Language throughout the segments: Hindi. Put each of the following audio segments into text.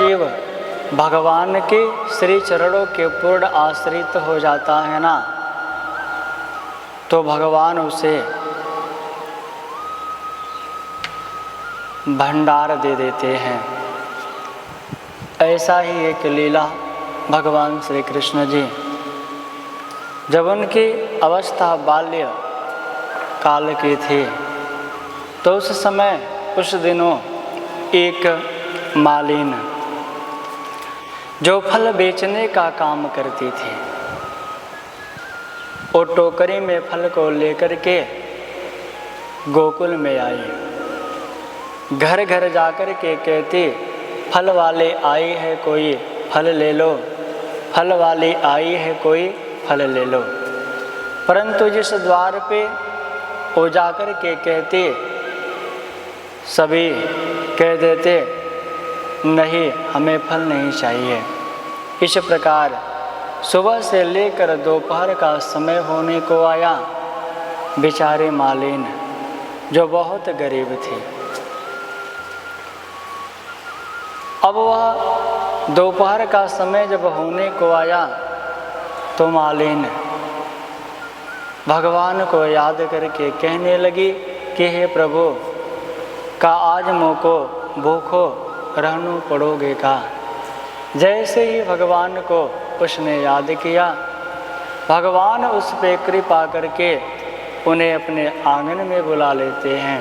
जीव भगवान के श्री चरणों के पूर्ण आश्रित हो जाता है ना, तो भगवान उसे भंडार दे देते हैं। ऐसा ही एक लीला भगवान श्री कृष्ण जी, जब उनकी अवस्था बाल्य काल की थी, तो उस समय उस दिनों एक मालिन जो फल बेचने का काम करती थी, वो टोकरी में फल को लेकर के गोकुल में आई। घर घर जाकर के कहती, फल वाले आई है कोई फल ले लो, फल वाली आई है कोई फल ले लो। परंतु जिस द्वार पे वो जाकर के कहते, सभी कह देते नहीं, हमें फल नहीं चाहिए। इस प्रकार सुबह से लेकर दोपहर का समय होने को आया, बेचारे मालिन जो बहुत गरीब थे, अब वह दोपहर का समय जब होने को आया, तो मालिन भगवान को याद करके कहने लगी कि हे प्रभु, का आज मोको भूखो रहनु पड़ोगे का। जैसे ही भगवान को उसने याद किया, भगवान उस पे कृपा करके उन्हें अपने आंगन में बुला लेते हैं।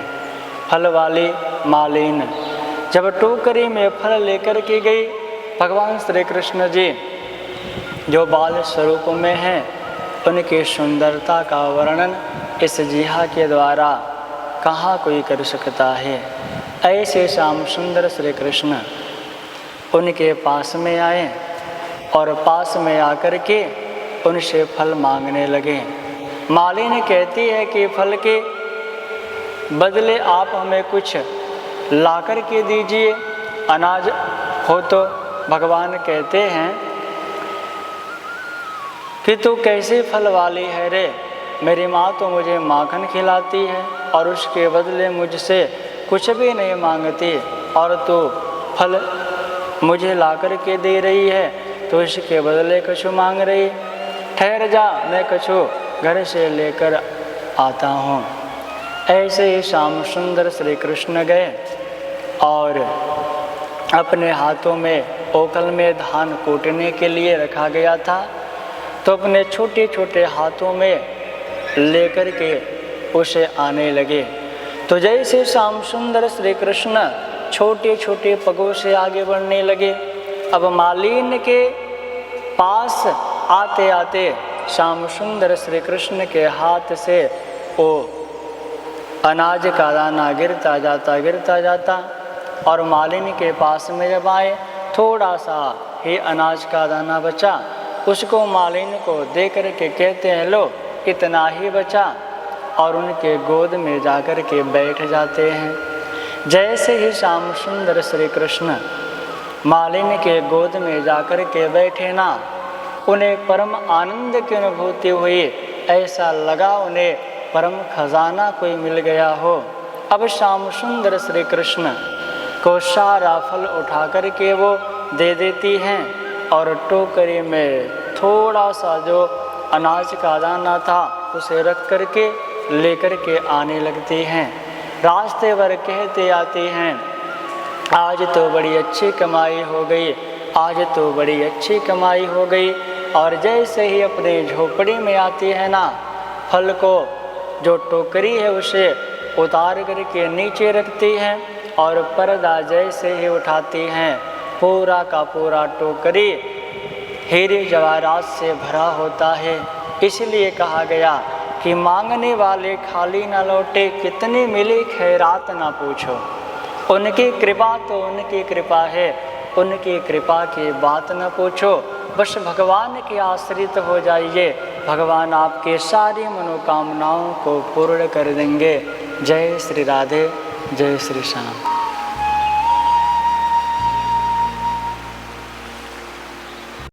फल वाली मालिन जब टोकरी में फल लेकर के गई, भगवान श्री कृष्ण जी जो बाल स्वरूप में हैं, उनकी सुंदरता का वर्णन इस जिहा के द्वारा कहाँ कोई कर सकता है। ऐसे श्याम सुंदर श्री कृष्ण उनके पास में आए और पास में आकर के उनसे फल मांगने लगे। मालिनी कहती है कि फल के बदले आप हमें कुछ ला कर के दीजिए, अनाज हो तो। भगवान कहते हैं कि तू कैसे फल वाली है रे, मेरी माँ तो मुझे माखन खिलाती है और उसके बदले मुझसे कुछ भी नहीं मांगती, और तू फल मुझे ला कर के दे रही है तो इसके बदले कछु मांग रही। ठहर जा, मैं कछु घर से लेकर आता हूँ। ऐसे ही श्याम सुंदर श्री कृष्ण गए और अपने हाथों में ओखल में धान कूटने के लिए रखा गया था, तो अपने छोटे छोटे हाथों में लेकर के उसे आने लगे। तो जैसे श्याम सुंदर श्री कृष्ण छोटे छोटे पगों से आगे बढ़ने लगे, अब मालिन के पास आते आते श्याम सुंदर श्री कृष्ण के हाथ से वो अनाज का दाना गिरता जाता, और मालिन के पास में जब आए, थोड़ा सा ही अनाज का दाना बचा, उसको मालिन को दे कर के कहते हैं, लो इतना ही बचा, और उनके गोद में जाकर के बैठ जाते हैं। जैसे ही श्याम सुंदर श्री कृष्ण मालिन के गोद में जाकर के बैठे ना, उन्हें परम आनंद की अनुभूति हुई। ऐसा लगा उन्हें परम खजाना कोई मिल गया हो। अब श्याम सुंदर श्री कृष्ण को सारा फल उठा कर के वो दे देती हैं, और टोकरी में थोड़ा सा जो अनाज का दाना था उसे रख कर के लेकर के आने लगती हैं। रास्ते भर कहते आती हैं, आज तो बड़ी अच्छी कमाई हो गई, आज तो बड़ी अच्छी कमाई हो गई। और जैसे ही अपने झोपड़ी में आती है ना, फल को जो टोकरी है उसे उतार करके नीचे रखती हैं, और पर्दा जैसे ही उठाती हैं, पूरा का पूरा टोकरी हीरे जवाहरात से भरा होता है। इसलिए कहा गया कि मांगने वाले खाली न लौटे, कितनी मिली खैरात ना पूछो। उनकी कृपा तो उनकी कृपा है, उनकी कृपा की बात न पूछो, बस भगवान के आश्रित हो जाइए, भगवान आपके सारी मनोकामनाओं को पूर्ण कर देंगे। जय श्री राधे, जय श्री श्याम।